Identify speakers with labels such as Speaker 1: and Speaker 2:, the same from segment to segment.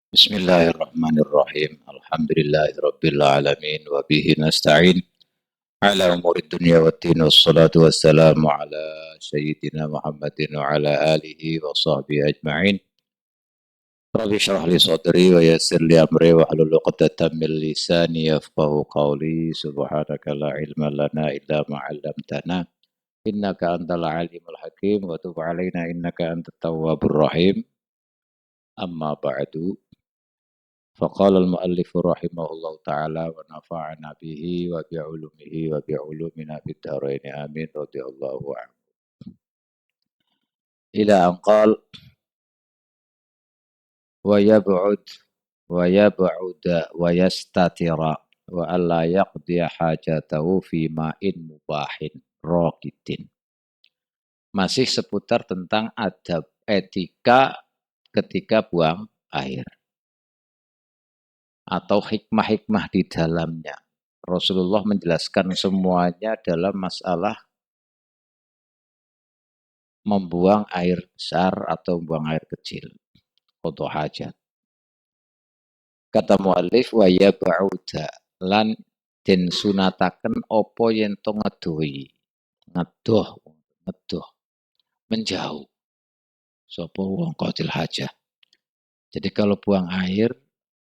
Speaker 1: Bismillahirrahmanirrahim. Alhamdulillahirabbil alamin wa bihi nasta'in ala umuri dunya waddin wassalatu wassalamu ala sayyidina Muhammadin wa ala alihi wa sahbihi ajma'in. Rabbi shrah li sadri wa yassir li amri wa hlul 'uqdatam min lisani yafqahu qawli. Subhanaka la ilma lana illa ma 'allamtana innaka antal alimul hakim wa tub 'alaina innaka antat tawwabur rahim. Amma ba'du. فقال المؤلف رحمه الله تعالى ونفعنا به وبعلومه وبعلومنا في الدارين آمين رضي الله عنه إلى أن قال ويبعد ويبعد ويستتر وألا يقضي حاجته في ماء مباح راكد. Masih seputar tentang adab etika ketika buang air atau hikmah-hikmah di dalamnya. Rasulullah menjelaskan semuanya dalam masalah membuang air besar atau membuang air kecil. Qadha hajat. Kata mu'allif wa yab'uda lan den sunataken apa yen to ngedohi. Ngedoh, menjauh. Sapa wong qadil hajat. Jadi kalau buang air,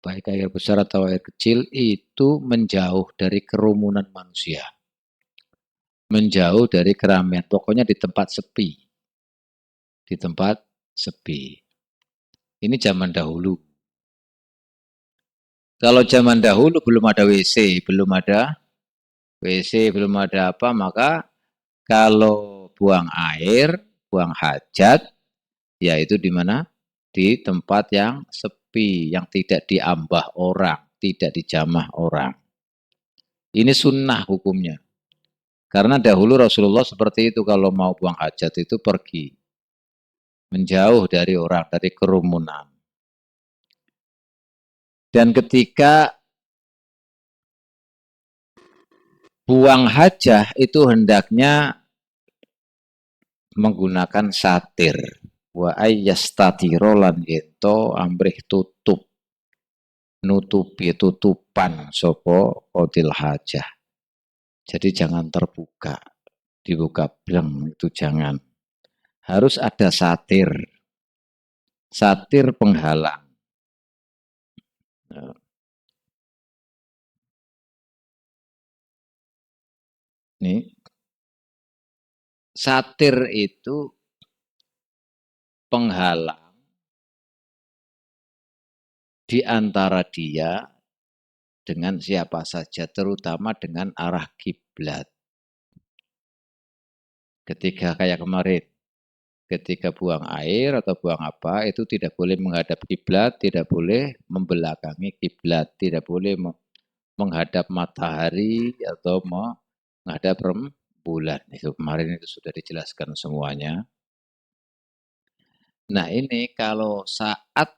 Speaker 1: baik air besar atau air kecil, itu menjauh dari kerumunan manusia. Menjauh dari keramaian. Pokoknya di tempat sepi. Di tempat sepi. Ini zaman dahulu. Kalau zaman dahulu belum ada WC, belum ada apa, maka kalau buang air, buang hajat, yaitu di mana? Di tempat yang sepi, yang tidak diambah orang, tidak dijamah orang. Ini sunnah hukumnya. Karena dahulu Rasulullah seperti itu, kalau mau buang hajat itu pergi. Menjauh dari orang, dari kerumunan. Dan ketika buang hajah itu hendaknya menggunakan satir. Wa ayyastatiro lan ento amrih tutup. Nutupi tutupan sopo qadil hajah. Jadi jangan terbuka. Dibuka bleng itu jangan. Harus ada satir. Satir penghalang. Nih, satir itu penghalang di antara dia dengan siapa saja, terutama dengan arah kiblat. Ketika kayak kemarin, ketika buang air atau buang apa, itu tidak boleh menghadap kiblat, tidak boleh membelakangi kiblat, tidak boleh menghadap matahari atau menghadap rembulan. Itu kemarin itu sudah dijelaskan semuanya. Nah ini kalau saat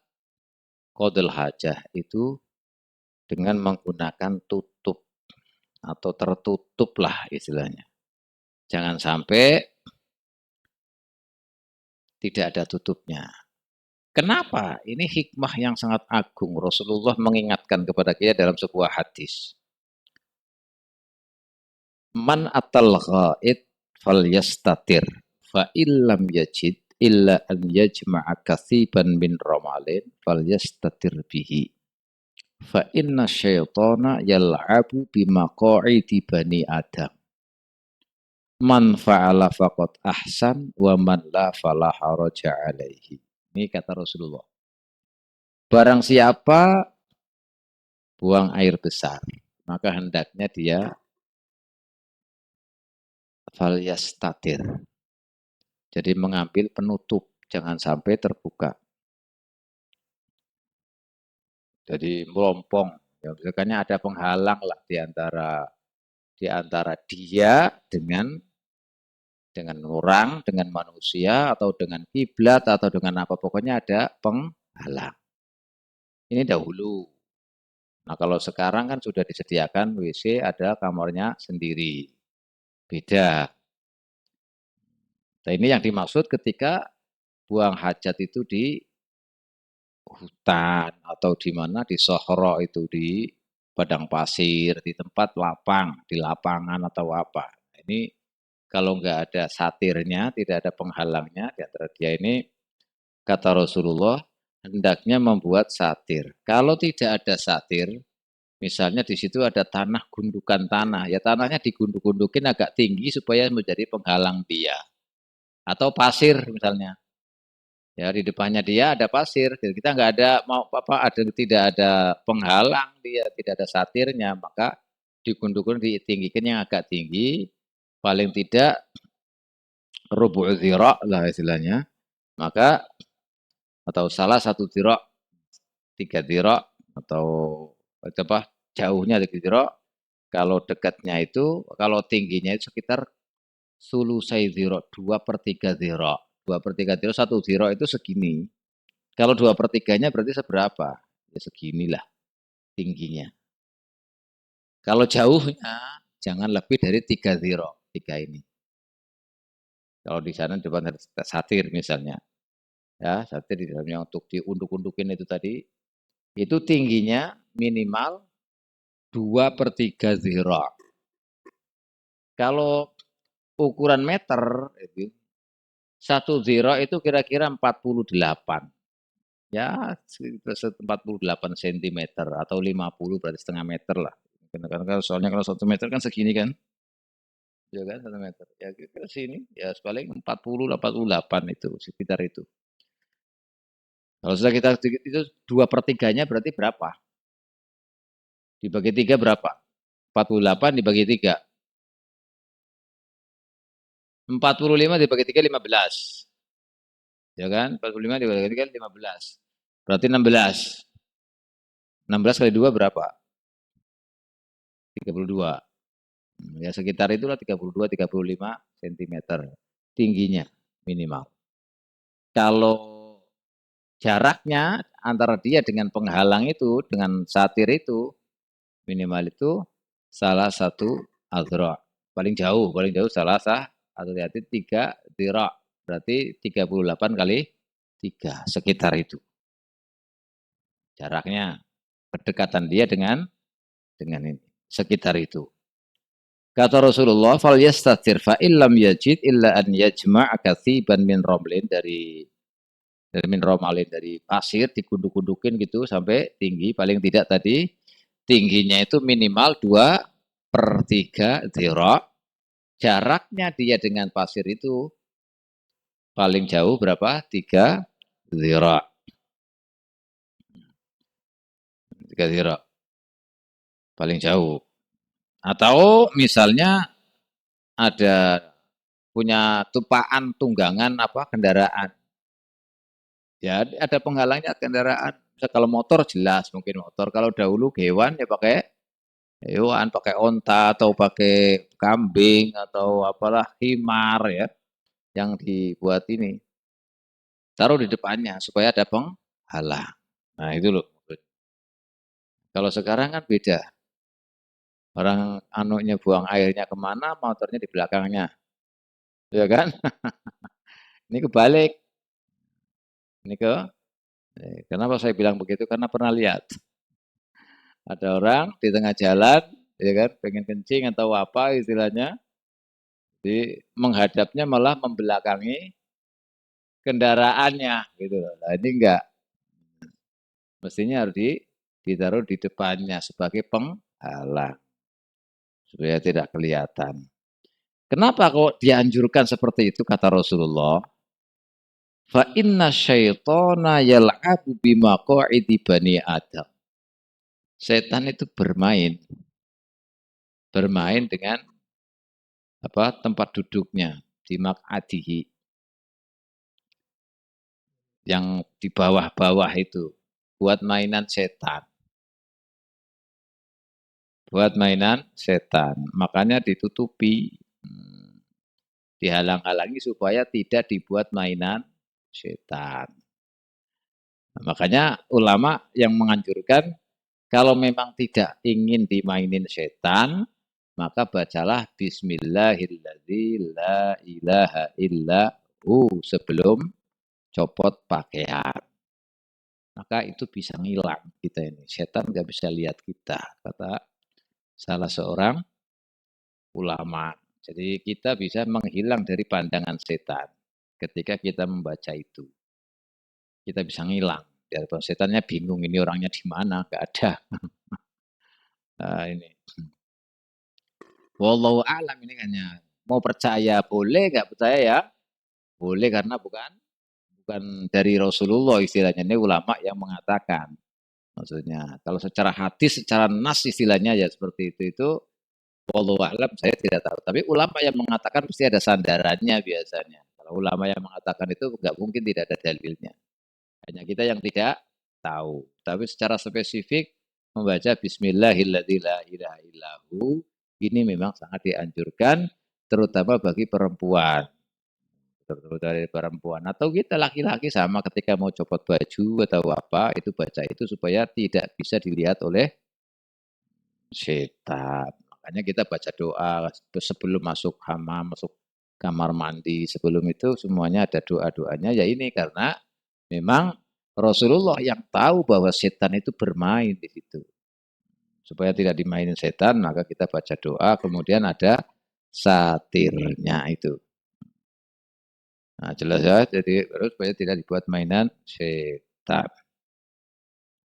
Speaker 1: qadhul hajah itu dengan menggunakan tutup atau tertutup lah istilahnya. Jangan sampai tidak ada tutupnya. Kenapa? Ini hikmah yang sangat agung. Rasulullah mengingatkan kepada kita dalam sebuah hadis. Man atal ghaid falyastatir fa illam yajid illa an yajma'a kathiban min ramalin falyastatir bihi. Fa inna syaitana yal'abu bimaqa'idi bani Adam. Man fa'ala faqad ahsan wa man la fala haraja alaihi. Ini kata Rasulullah. Barang siapa buang air besar, maka hendaknya dia falyastatir. Jadi mengambil penutup, jangan sampai terbuka. Jadi melompong. Ya, misalkan ada penghalang lah di antara dia dengan orang, dengan manusia, atau dengan kiblat, atau dengan apa. Pokoknya ada penghalang. Ini dahulu. Nah kalau sekarang kan sudah disediakan WC, ada kamarnya sendiri. Beda. Nah, ini yang dimaksud ketika buang hajat itu di hutan atau di mana di sohro itu di padang pasir, di tempat lapang, di lapangan atau apa. Ini kalau nggak ada satirnya, tidak ada penghalangnya di antara dia ini, kata Rasulullah, hendaknya membuat satir. Kalau tidak ada satir, misalnya di situ ada tanah, gundukan tanah, ya tanahnya digunduk-gundukin agak tinggi supaya menjadi penghalang dia. Atau pasir misalnya. Ya di depannya dia ada pasir. Jadi kita nggak ada mau apa ada tidak ada penghalang dia, tidak ada satirnya, maka digunduk-gunduk ditinggikan yang agak tinggi, paling tidak rubu' dzira' lah istilahnya. Maka atau salah satu dzira', 3 dzira' atau apa jauhnya 3 dzira', kalau dekatnya itu, kalau tingginya itu sekitar sulusai dzira', 2/3 dzira'. 2/3 dzira', 1 dzira' itu segini. Kalau 2/3-nya berarti seberapa? Ya seginilah tingginya. Kalau jauhnya jangan lebih dari 3 dzira', 3 ini. Kalau di sana depan satir misalnya, ya satir di dalamnya untuk diunduk-undukin itu tadi, itu tingginya minimal 2/3 dzira'. Kalau ukuran meter itu 1 dzira' itu kira-kira 48. Ya, 48 sentimeter atau 50 berarti setengah meter lah. Karena soalnya kalau 1 meter kan segini kan, ya kan 1 meter. Ya kira sini, ya paling 40, 88 itu sekitar itu. Kalau sudah kita itu 2/3-nya berarti berapa? Dibagi 3 berapa? 48 dibagi 3. 45 dibagi 3 15. Ya kan? 45 dibagi 3 15. Berarti 16. 16 kali 2 berapa? 32. Ya sekitar itulah 32-35 cm tingginya minimal. Kalau jaraknya antara dia dengan penghalang itu, dengan satir itu, minimal itu salah satu adra. Paling jauh salah sah atau hati 3 dira. Berarti 38 kali 3 sekitar itu. Jaraknya, kedekatan dia dengan ini, sekitar itu. Kata Rasulullah, "Fal yastatir fa illam yajid illa an yajma' katsiban min ramlin," dari min romalin, dari pasir digunduk-gundukin gitu sampai tinggi, paling tidak tadi tingginya itu minimal 2/3 dhira'. Jaraknya dia dengan pasir itu paling jauh berapa? 3 dhira'. 3 dhira' paling jauh. Atau misalnya ada punya tupaan tunggangan apa kendaraan. Ya ada penghalangnya kendaraan. Misal kalau motor jelas mungkin motor. Kalau dahulu hewan ya pakai hewan, pakai onta atau pakai kambing atau apalah himar ya yang dibuat ini. Taruh di depannya supaya ada penghalang. Nah itu loh. Kalau sekarang kan beda. Orang anunya buang airnya kemana, motornya di belakangnya. Ya kan? Ini kebalik. Ini kenapa saya bilang begitu? Karena pernah lihat. Ada orang di tengah jalan, ya kan, pengen kencing atau apa istilahnya, menghadapnya malah membelakangi kendaraannya, gitu loh. Nah, ini enggak, mestinya harus ditaruh di depannya sebagai penghalang supaya tidak kelihatan. Kenapa kok dianjurkan seperti itu kata Rasulullah? Fa inna syaitana yal'abu bimaqa'idi bani Adam. Setan itu bermain dengan apa tempat duduknya di maq'adihi, yang di bawah-bawah itu buat mainan setan. Buat mainan setan. Makanya ditutupi, dihalang-halangi supaya tidak dibuat mainan setan. Nah, makanya ulama yang menganjurkan kalau memang tidak ingin dimainin setan, maka bacalah Bismillahirrahmanirrahim la ilaha illa hu sebelum copot pakaian. maka itu bisa ngilang kita ini. Setan nggak bisa lihat kita, kata salah seorang ulama. Jadi kita bisa menghilang dari pandangan setan ketika kita membaca itu. Kita bisa ngilang. Dari setannya bingung ini orangnya di mana, nggak ada. Nah, ini. Wallahu a'lam ini hanya mau percaya boleh, nggak percaya ya boleh karena bukan dari Rasulullah istilahnya, ini ulama yang mengatakan. Maksudnya kalau secara hadis, secara nas istilahnya ya seperti itu wallahu a'lam saya tidak tahu. Tapi ulama yang mengatakan pasti ada sandarannya biasanya. Kalau ulama yang mengatakan itu nggak mungkin tidak ada dalilnya. Hanya kita yang tidak tahu. Tapi secara spesifik membaca Bismillahirrahmanirrahim ini memang sangat dianjurkan terutama bagi perempuan. Terutama dari perempuan atau kita laki-laki sama ketika mau copot baju atau apa itu baca itu supaya tidak bisa dilihat oleh setan. Makanya kita baca doa sebelum masuk hamam, masuk kamar mandi, sebelum itu semuanya ada doa-doanya ya ini karena memang Rasulullah yang tahu bahwa setan itu bermain di situ. Supaya tidak dimainin setan, maka kita baca doa, kemudian ada satirnya itu. Nah, jelas ya, jadi terus supaya tidak dibuat mainan setan.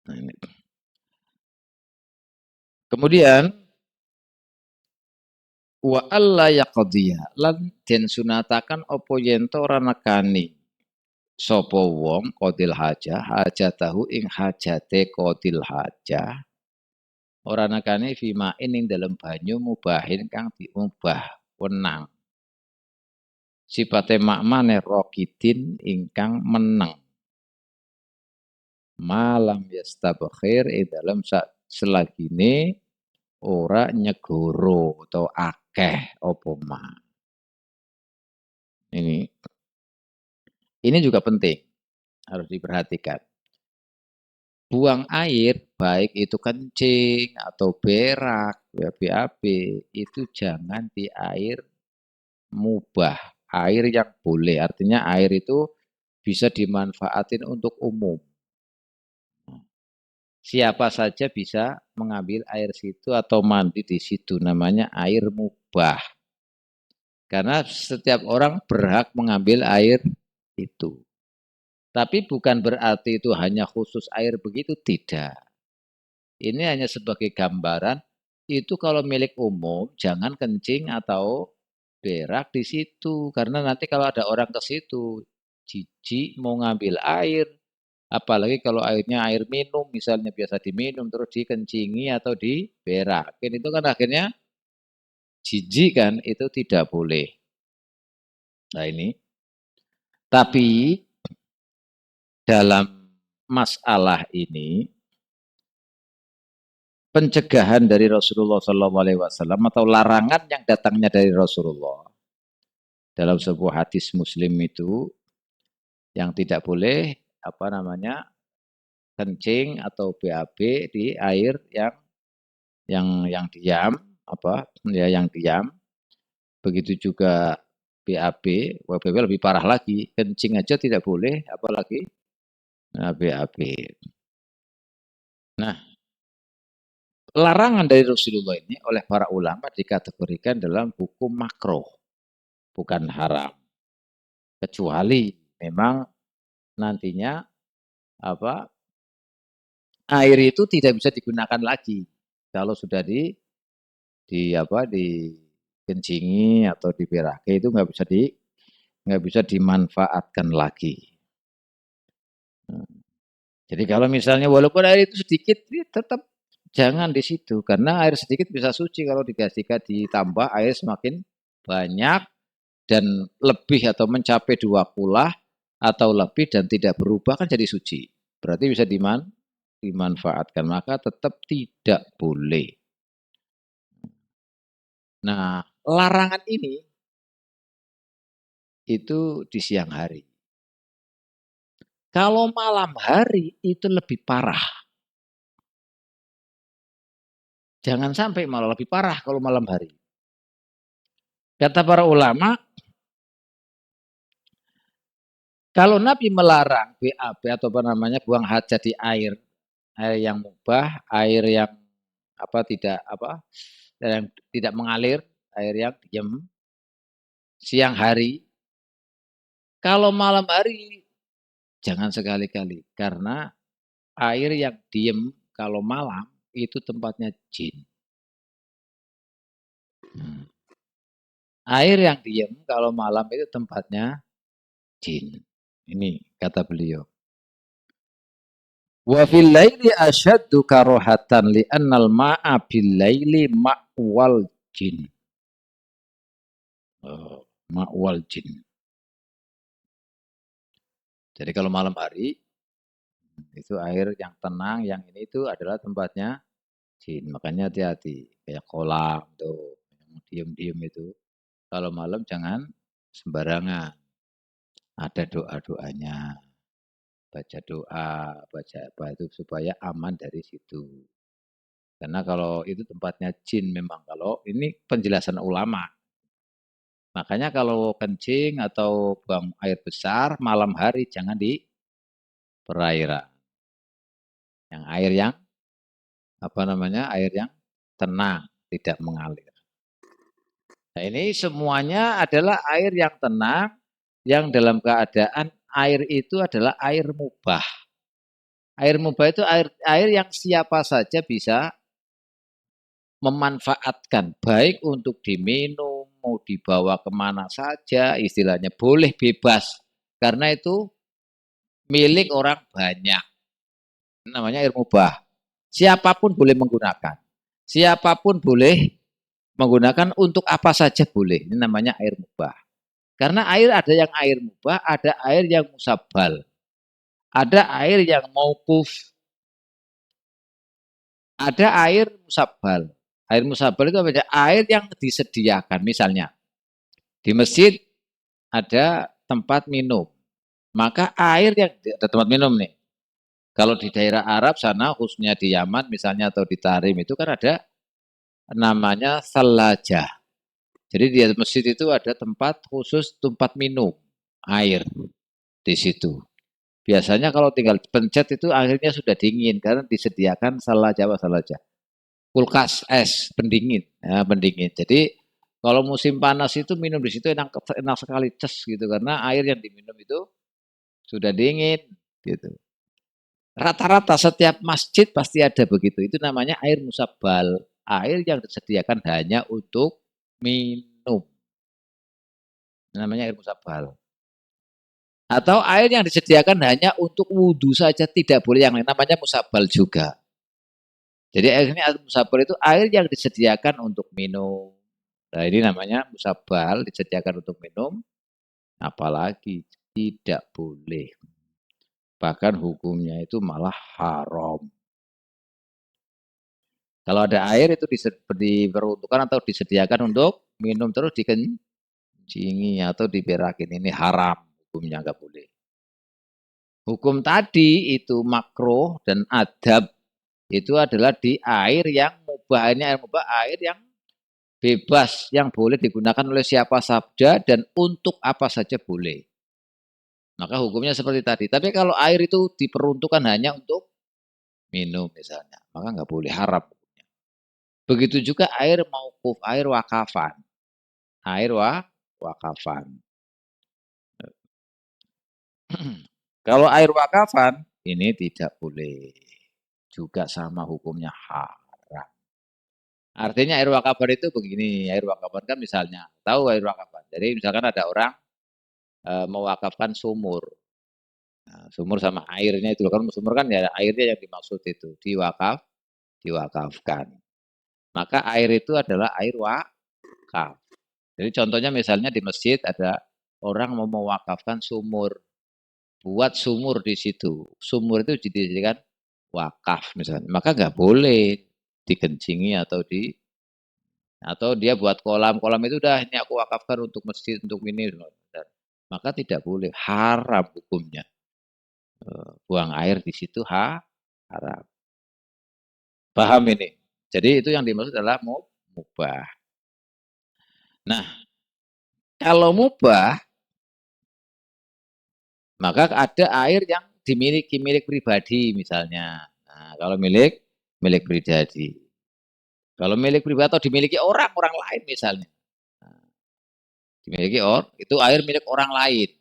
Speaker 1: Nah, ini. Kemudian wa alla yaqdiya lan den sunatakan apa yen to ora nekani sapa wong qadil hajatahu ing hajate qadil hajah ora nekani fima ing dalem banyu mubahin kang diubah wenang sipate makmane rokidin ingkang meneng malam yastabkhir ing dalem selagine ora nyegoro atau akeh apa ma. Ini juga penting, harus diperhatikan. Buang air, baik itu kencing atau berak, ya, BAB, itu jangan di air mubah, air yang boleh. Artinya air itu bisa dimanfaatin untuk umum. Siapa saja bisa mengambil air situ atau mandi di situ, namanya air mubah. Karena setiap orang berhak mengambil air itu. Tapi bukan berarti itu hanya khusus air begitu, tidak. Ini hanya sebagai gambaran, itu kalau milik umum, jangan kencing atau berak di situ. Karena nanti kalau ada orang ke situ, jijik mau ngambil air, apalagi kalau airnya air minum, misalnya biasa diminum, terus dikencingi atau diberakin, itu kan akhirnya jijik kan, itu tidak boleh. Nah ini, tapi dalam masalah ini, pencegahan dari Rasulullah SAW atau larangan yang datangnya dari Rasulullah dalam sebuah hadis Muslim itu yang tidak boleh apa namanya kencing atau BAB di air yang diam apa ya yang diam begitu juga BAB WBB lebih parah lagi kencing aja tidak boleh apalagi BAB. Nah, larangan dari Rasulullah ini oleh para ulama dikategorikan dalam hukum makruh bukan haram. Kecuali memang nantinya apa air itu tidak bisa digunakan lagi kalau sudah di apa dikencingi atau diberake itu nggak bisa dimanfaatkan lagi. Jadi kalau misalnya walaupun air itu sedikit ya tetap jangan di situ karena air sedikit bisa suci kalau ditambah air semakin banyak dan lebih atau mencapai 2 kulah atau lebih dan tidak berubah kan jadi suci. Berarti bisa dimanfaatkan, maka tetap tidak boleh. Nah, larangan ini itu di siang hari. Kalau malam hari itu lebih parah. Jangan sampai malah lebih parah kalau malam hari. Kata para ulama, Kalau Nabi melarang BAB atau apa namanya buang hajat di air, air yang mubah, air yang yang tidak mengalir, air yang diam, siang hari. Kalau malam hari jangan sekali-kali karena air yang diem kalau malam itu tempatnya jin. Hmm. Air yang diem kalau malam itu tempatnya jin. Ini kata beliau. Wa fil laili asyaddu karohatan li annal ma'a bil laili ma'wal jin. Ma'wal jin. Jadi kalau malam hari itu air yang tenang, yang ini itu adalah tempatnya jin. Makanya hati-hati. Kayak kolam tuh, yang diem-diem itu. Kalau malam jangan sembarangan. Ada doa-doanya. Baca doa, baca apa itu supaya aman dari situ. Karena kalau itu tempatnya jin memang. Kalau ini penjelasan ulama. Makanya kalau kencing atau buang air besar malam hari jangan di perairan. Yang air yang apa namanya? Air yang tenang, tidak mengalir. Nah, ini semuanya adalah air yang tenang yang dalam keadaan air itu adalah air mubah. Air mubah itu air yang siapa saja bisa memanfaatkan, baik untuk diminum, mau dibawa kemana saja, istilahnya boleh bebas. Karena itu milik orang banyak. Namanya air mubah. Siapapun boleh menggunakan. Siapapun boleh menggunakan untuk apa saja boleh. Ini namanya air mubah. Karena air ada yang air mubah, ada air yang musabal. Ada air yang maukuf, ada air musabal. Air musabal itu apa? Air yang disediakan. Misalnya, di masjid ada tempat minum. Maka air yang ada tempat minum nih. Kalau di daerah Arab sana, khususnya di Yaman misalnya atau di Tarim itu kan ada namanya salajah. Jadi di masjid itu ada tempat khusus tempat minum air di situ. Biasanya kalau tinggal pencet itu akhirnya sudah dingin karena disediakan salajah. Kulkas es pendingin, ya, pendingin. Jadi kalau musim panas itu minum di situ enak, enak sekali ces gitu karena air yang diminum itu sudah dingin gitu. Rata-rata setiap masjid pasti ada begitu. Itu namanya air musabal, air yang disediakan hanya untuk minum. Namanya air musabal. Atau air yang disediakan hanya untuk wudhu saja, tidak boleh yang lain. Namanya musabal juga. Jadi air ini air musabal itu air yang disediakan untuk minum. Nah ini namanya musabal, disediakan untuk minum, apalagi tidak boleh. Bahkan hukumnya itu malah haram. Kalau ada air itu diperuntukkan atau disediakan untuk minum terus dikencingi atau diberakin. Ini haram, hukumnya nggak boleh. Hukum tadi itu makro dan adab itu adalah di air yang mubah. Ini air mubah, air yang bebas yang boleh digunakan oleh siapa saja dan untuk apa saja boleh. Maka hukumnya seperti tadi. Tapi kalau air itu diperuntukkan hanya untuk minum misalnya, maka nggak boleh haram. Begitu juga air maukuf, air wakafan. Air wakafan. Kalau air wakafan ini tidak boleh. Juga sama hukumnya haram. Artinya air wakafan itu begini, air wakafan kan misalnya, tahu air wakafan. Jadi misalkan ada orang mewakafkan sumur. Nah, sumur sama airnya itu kan sumur kan ya airnya yang dimaksud itu diwakafkan. Maka air itu adalah air wakaf. Jadi contohnya misalnya di masjid ada orang mau mewakafkan sumur, buat sumur di situ. Sumur itu dijadikan wakaf misalnya. Maka nggak boleh dikencingi atau dia buat kolam itu udah ini aku wakafkan untuk masjid untuk ini. Maka tidak boleh, haram hukumnya. Buang air di situ haram. Paham ini? Jadi itu yang dimaksud adalah mubah. Nah, kalau mubah Maka ada air yang dimiliki milik pribadi misalnya. Nah, kalau milik pribadi. Kalau milik pribadi atau dimiliki orang lain misalnya. Nah, dimiliki itu air milik orang lain.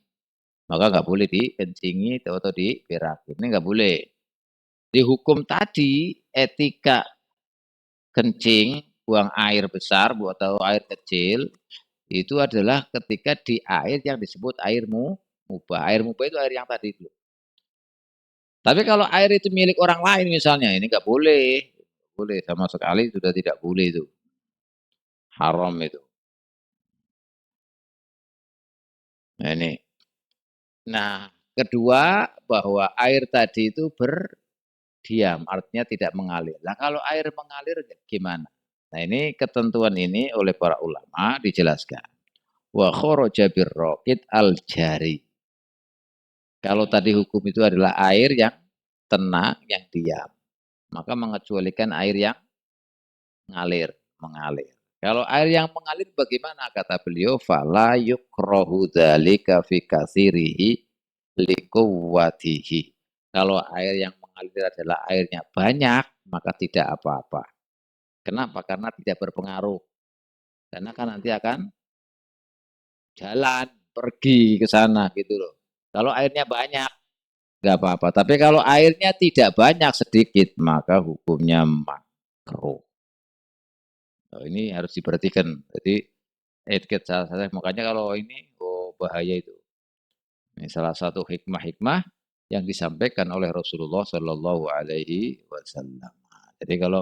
Speaker 1: Maka nggak boleh dikencingi atau diberakin. Ini nggak boleh. Di hukum tadi etika kencing, buang air besar atau air kecil itu adalah ketika di air yang disebut airmu mubah. Air mubah itu air yang tadi itu. Tapi kalau air itu milik orang lain misalnya, ini nggak boleh. Boleh sama sekali sudah tidak boleh itu. Haram itu. Nah, ini. Nah, kedua bahwa air tadi itu berdiam, artinya tidak mengalir. Nah, kalau air mengalir gimana? Nah, ini ketentuan ini oleh para ulama dijelaskan. Wa kharaja birraqid al-jari. Kalau tadi hukum itu adalah air yang tenang, yang diam, maka mengecualikan air yang mengalir. Kalau air yang mengalir bagaimana kata beliau? Fala yukrahu dzalika fi katsirihi liquwwatihi. Kalau air yang mengalir adalah airnya banyak, maka tidak apa-apa. Kenapa? Karena tidak berpengaruh. Karena kan nanti akan jalan, pergi ke sana gitu loh. Kalau airnya banyak, nggak apa-apa. Tapi kalau airnya tidak banyak, sedikit, maka hukumnya makruh. Nah, ini harus diperhatikan. Jadi etiket salah makanya kalau ini bahaya itu. Ini salah satu hikmah-hikmah yang disampaikan oleh Rasulullah Shallallahu Alaihi Wasallam. Jadi kalau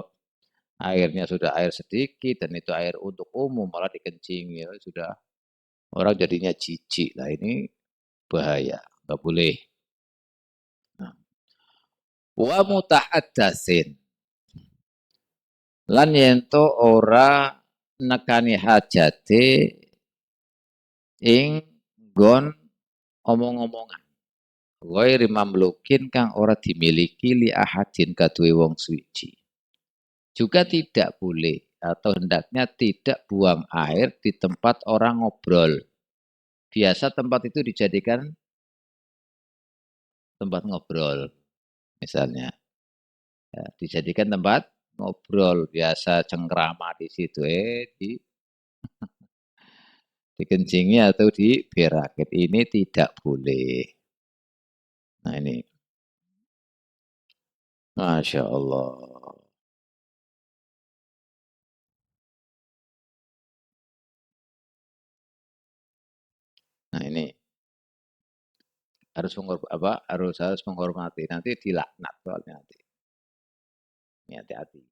Speaker 1: airnya sudah air sedikit dan itu air untuk umum malah dikencing ya sudah orang jadinya jijik. Nah ini bahaya, nggak boleh. Nah, wa mutahaddatsin lan yento ora nekani hajate ing gon omong-omongan. Ghairi mamlukin kang ora dimiliki li ahadin kaduwe wong suci. Juga tidak boleh atau hendaknya tidak buang air di tempat orang ngobrol. Biasa tempat itu dijadikan tempat ngobrol misalnya. Ya, dijadikan tempat ngobrol biasa cengkrama di situ dikencingi atau diberakin. Ini tidak boleh. Nah ini, masya Allah. Nah ini harus apa? Harus menghormati. Nanti dilaknat soalnya nanti. Ini hati-hati.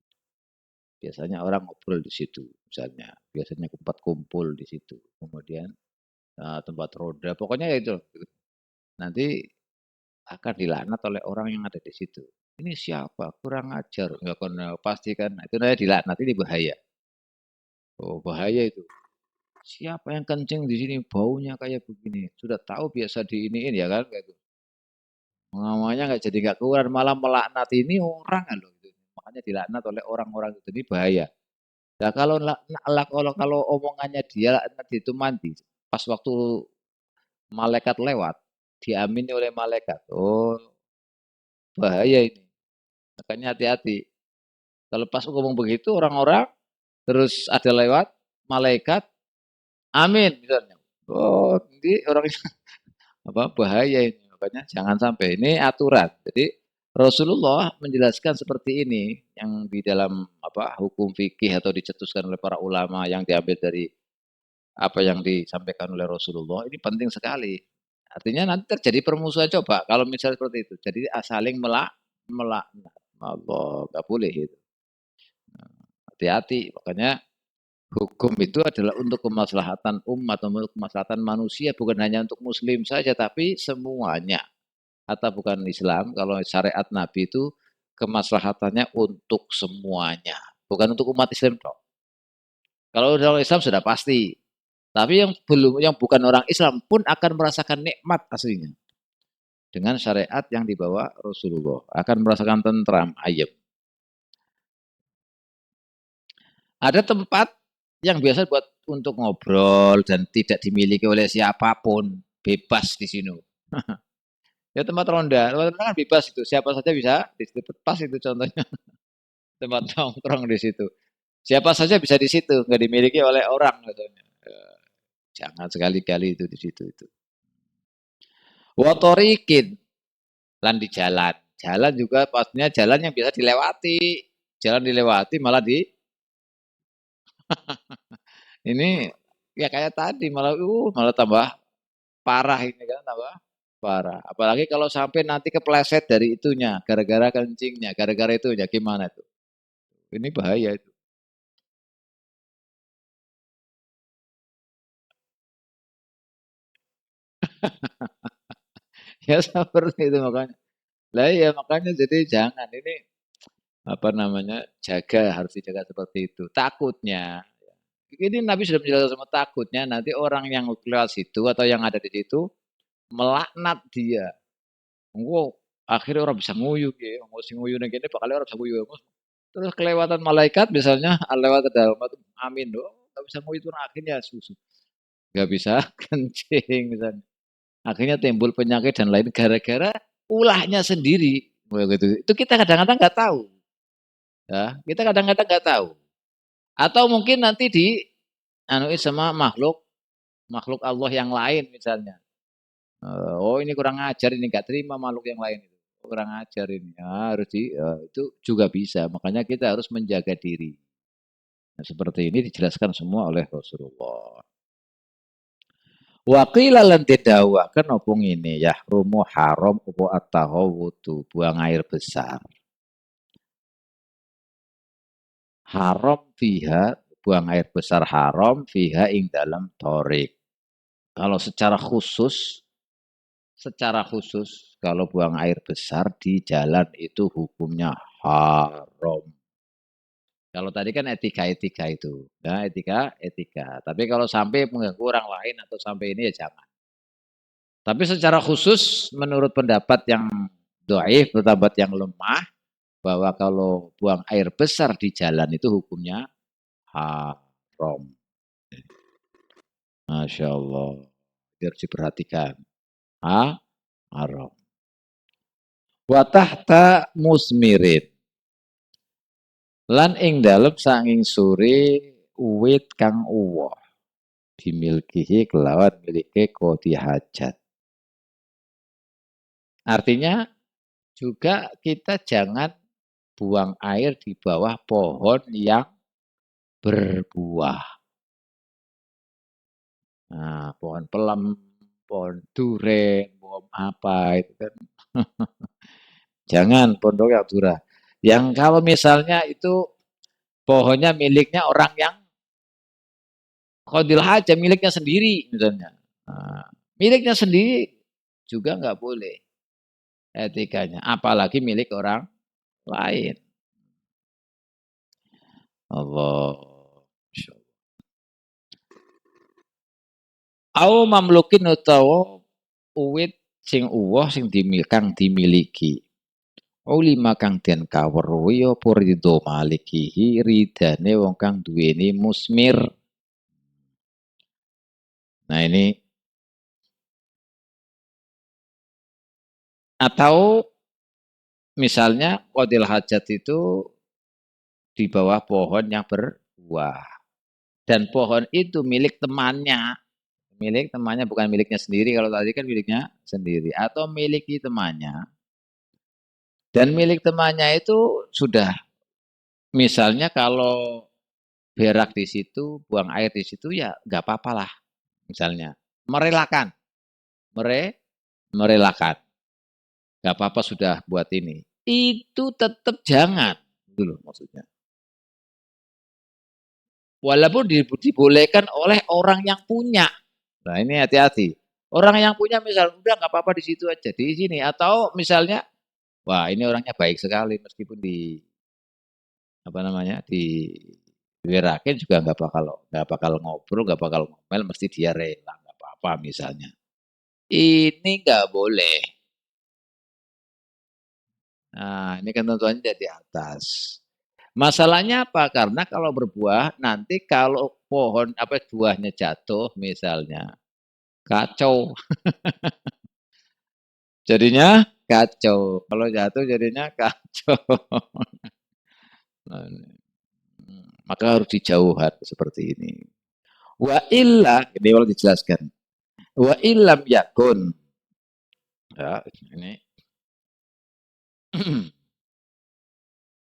Speaker 1: Biasanya orang ngobrol di situ, misalnya. Biasanya tempat kumpul di situ. Kemudian tempat roda. Pokoknya itu. Nanti akan dilaknat oleh orang yang ada di situ. Ini siapa? Kurang ajar. Enggak kan pasti kan. Itu namanya dilaknat. Ini bahaya. Oh bahaya itu. Siapa yang kencing di sini baunya kayak begini? Sudah tahu biasa diiniin ya kan? Kayak gitu. Namanya nggak jadi nggak keluar malah melaknat ini orang kan loh. Gitu. Makanya dilaknat oleh orang-orang itu ini bahaya. Nah kalau omongannya dia laknat itu mandi pas waktu malaikat lewat diamini oleh malaikat. Oh bahaya ini. Makanya hati-hati. Kalau pas ngomong begitu orang-orang terus ada lewat malaikat amin misalnya. Oh ini orang apa bahaya ini makanya jangan sampai ini aturan. Jadi Rasulullah menjelaskan seperti ini yang di dalam apa hukum fikih atau dicetuskan oleh para ulama yang diambil dari apa yang disampaikan oleh Rasulullah ini penting sekali. Artinya nanti terjadi permusuhan coba kalau misalnya seperti itu. Jadi saling melaknat. Allah nggak boleh itu. Hati-hati. Makanya hukum itu adalah untuk kemaslahatan umat, untuk kemaslahatan manusia, bukan hanya untuk muslim saja, tapi semuanya. Atau bukan Islam, kalau syariat Nabi itu kemaslahatannya untuk semuanya. Bukan untuk umat Islam. Kalau orang Islam sudah pasti. Tapi yang belum, yang bukan orang Islam pun akan merasakan nikmat aslinya. Dengan syariat yang dibawa Rasulullah. Akan merasakan tentram, ayem. Ada tempat yang biasa buat untuk ngobrol dan tidak dimiliki oleh siapapun, bebas di sini. Ya tempat ronda kan bebas itu, siapa saja bisa di situ. Pas itu contohnya tempat nongkrong di situ. Siapa saja bisa di situ, nggak dimiliki oleh orang katanya. Jangan sekali-kali itu di situ itu. Watorikin lan di jalan. Jalan juga pastinya jalan yang bisa dilewati. Jalan dilewati malah di ini ya kayak tadi malah tambah parah ini kan tambah parah. Apalagi kalau sampai nanti kepleset dari itunya gara-gara kencingnya, gara-gara itu ya gimana tuh? Ini bahaya itu. Ya seperti itu makanya. Lah ya makanya jadi jangan ini apa namanya jaga harus dijaga seperti itu. Takutnya ini Nabi sudah menjelaskan sama takutnya nanti orang yang lewat situ atau yang ada di situ melaknat dia. Engko akhirnya orang bisa nguyu ya, mau sing nguyu ning kene bakal orang bisa nguyu. Terus kelewatan malaikat misalnya lewat ke dalam itu amin doh, nggak bisa nguyu itu akhirnya susu. Nggak bisa kencing misalnya. Akhirnya timbul penyakit dan lain gara-gara ulahnya sendiri. Begitu. Itu kita kadang-kadang nggak tahu. Ya, kita kadang-kadang nggak tahu. Atau mungkin nanti di anu sama makhluk makhluk Allah yang lain misalnya. Oh ini kurang ajar ini nggak terima makhluk yang lain itu. Kurang ajar ini. Ya, harus itu juga bisa. Makanya kita harus menjaga diri. Nah, seperti ini dijelaskan semua oleh Rasulullah. Wakila lan didawakan opung ini ya rumu haram upo at-tahawutu buang air besar. Haram fiha buang air besar haram fiha ing dalam torik. Kalau secara khusus kalau buang air besar di jalan itu hukumnya haram. Kalau tadi kan etika-etika itu, ya etika-etika. Tapi kalau sampai mengganggu orang lain atau sampai ini ya jangan. Tapi secara khusus menurut pendapat yang doaif, pendapat yang lemah, bahwa kalau buang air besar di jalan itu hukumnya haram. Masya Allah. Harus diperhatikan. Haram. Watahta musmirin. Lan ing dalem sanging suri uwit kang uwoh. Dimilkihi kelawan milike kodi hajat. Artinya juga kita jangan buang air di bawah pohon yang berbuah. Nah, pohon pelem, pohon duren, pohon apa itu kan. Jangan pondok yang durah. Yang kalau misalnya itu pohonnya miliknya orang yang Qadil Haja miliknya sendiri misalnya. Nah, miliknya sendiri juga nggak boleh etikanya. Apalagi milik orang lain. Allah. Au mamlukin utawa uwit sing uwoh sing kang dimiliki. Ulima kang den kaweruhi apa ridho malikihi ridane wong kang duweni musmir. Nah ini atau misalnya qadil hajat itu di bawah pohon yang berbuah dan pohon itu milik temannya. Milik temannya bukan miliknya sendiri kalau tadi kan miliknya sendiri atau miliki temannya. Dan milik temannya itu sudah misalnya kalau berak di situ, buang air di situ ya nggak apa-apa lah misalnya. Merelakan, mere, merelakan. Nggak apa-apa sudah buat ini. Itu tetap jangan. Itu loh maksudnya. Walaupun dibolehkan oleh orang yang punya. Nah ini hati-hati. Orang yang punya misalnya udah nggak apa-apa di situ aja di sini atau misalnya wah ini orangnya baik sekali meskipun di apa namanya di Wirakin juga nggak bakal ngobrol, nggak bakal ngomel, mesti dia rela, nggak apa-apa misalnya. Ini nggak boleh. Nah, ini ketentuannya di atas. Masalahnya apa? Karena kalau berbuah, nanti kalau pohon apa buahnya jatuh misalnya, kacau. jadinya kacau. Kalau jatuh jadinya kacau. Nah, maka harus dijauhan seperti ini. Wa illa, ini kalau dijelaskan. Wa illam yakun. Ya, ini.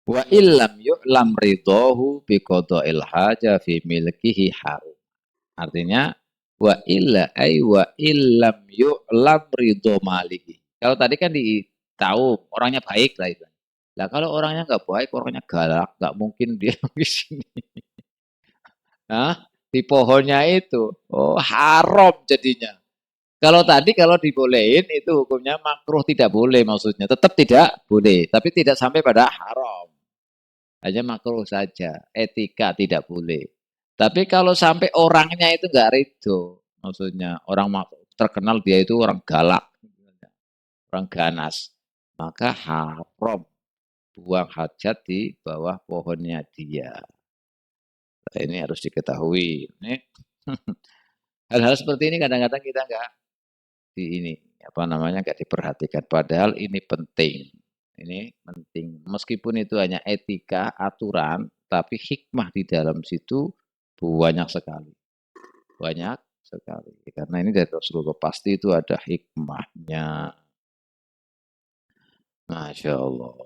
Speaker 1: Wa illam yu'lam ridahu bi qada'il haja fi milkihi harum. Artinya wa illa ay wa illam yu'lam ridho maliki. Kalau tadi kan tahu orangnya baik lah itu. Lah kalau orangnya nggak baik, orangnya galak, nggak mungkin dia di sini. Hah? Di pohonnya itu. Oh, haram jadinya. Kalau tadi kalau dibolehin itu hukumnya makruh tidak boleh maksudnya. Tetap tidak boleh, tapi tidak sampai pada haram. Hanya makruh saja, etika tidak boleh. Tapi kalau sampai orangnya itu nggak ridho, maksudnya orang terkenal dia itu orang galak, orang ganas, maka haram buang hajat di bawah pohonnya dia. Nah, ini harus diketahui. Ini hal-hal seperti ini kadang-kadang kita nggak di ini apa namanya nggak diperhatikan. Padahal ini penting. Ini penting. Meskipun itu hanya etika, aturan, tapi hikmah di dalam situ banyak sekali. Banyak sekali. Karena ini dari Rasulullah pasti itu ada hikmahnya. Masya Allah.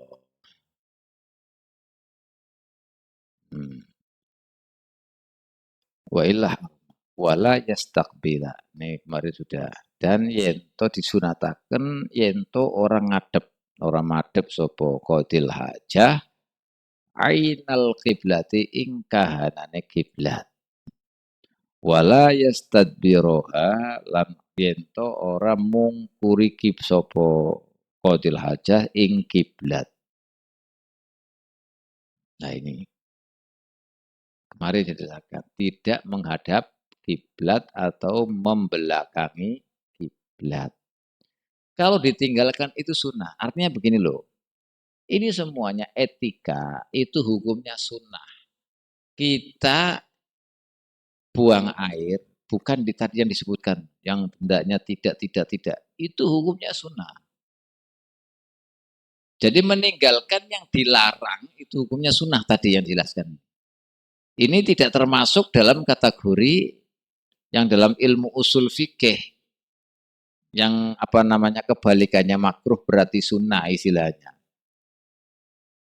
Speaker 1: Hmm. Wa ilah wala yastaqbila. Nih kemarin sudah. Dan yento disunataken yento orang ngadep. Orang madep sopo kodil hajah ainal kiblati ing kahanane kiblat. Wala yastadbiroha lan yento ora mungkuri kib sopo kodil hajah ing kiblat. Nah ini kemarin dijelaskan tidak menghadap kiblat atau membelakangi kiblat. Kalau ditinggalkan itu sunnah. Artinya begini loh. Ini semuanya etika, itu hukumnya sunnah. Kita buang air bukan di tadi yang disebutkan, yang hendaknya tidak. Itu hukumnya sunnah. Jadi meninggalkan yang dilarang itu hukumnya sunnah tadi yang dijelaskan. Ini tidak termasuk dalam kategori yang dalam ilmu usul fikih yang apa namanya kebalikannya makruh berarti sunnah istilahnya.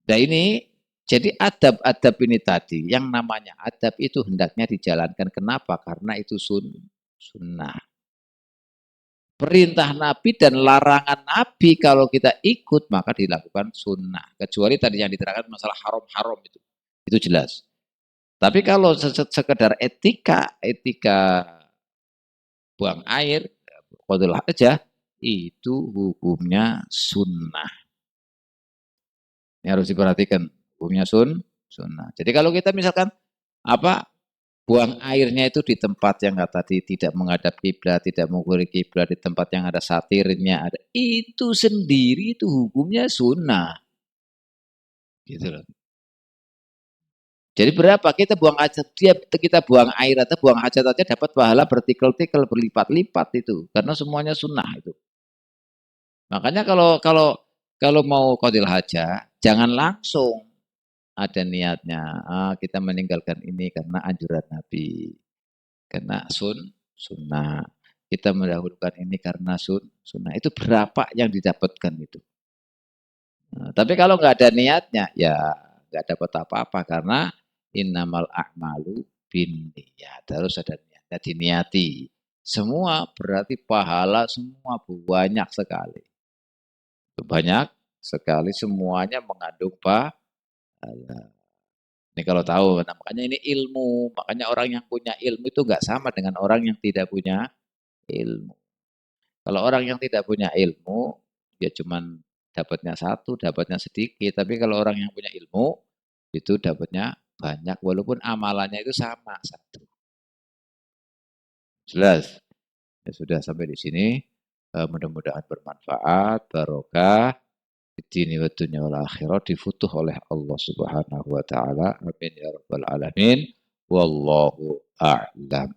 Speaker 1: Nah ini jadi adab-adab ini tadi yang namanya adab itu hendaknya dijalankan. Kenapa? Karena itu sunnah. Perintah Nabi dan larangan Nabi kalau kita ikut maka dilakukan sunnah. Kecuali tadi yang diterangkan masalah haram-haram itu jelas. Tapi kalau sekedar etika buang air, qadul aja itu hukumnya sunnah. Ini harus diperhatikan hukumnya sunnah. Jadi kalau kita misalkan apa buang airnya itu di tempat yang tadi tidak menghadap kiblat, tidak mengukur kiblat, di tempat yang ada satirnya, ada itu sendiri itu hukumnya sunnah. Gitu loh. Jadi berapa kita buang hajat, kita buang air atau buang hajat aja dapat pahala bertikel-tikel berlipat-lipat itu, karena semuanya sunnah itu. Makanya kalau mau qadil hajat, jangan langsung ada niatnya kita meninggalkan ini karena anjuran Nabi. Karena sunnah. Kita mendahulukan ini karena sunnah. Itu berapa yang didapatkan itu. Nah, tapi kalau nggak ada niatnya, ya nggak dapat apa-apa. Karena innamal a'malu bin niat. Harus ada niatnya, diniati. Semua berarti pahala semua banyak sekali. Banyak sekali semuanya mengandung pahala. Ini kalau tahu, nah, makanya ini ilmu. Makanya orang yang punya ilmu itu nggak sama dengan orang yang tidak punya ilmu. Kalau orang yang tidak punya ilmu, dia cuman dapatnya satu, dapatnya sedikit. Tapi kalau orang yang punya ilmu, itu dapatnya banyak, walaupun amalannya itu sama satu. Jelas? Ya sudah sampai di sini. Mudah-mudahan bermanfaat, barokah, dini wa dunya wal akhirat difutuh oleh Allah Subhanahu wa taala. Amin ya rabbal alamin. Wallahu a'lam.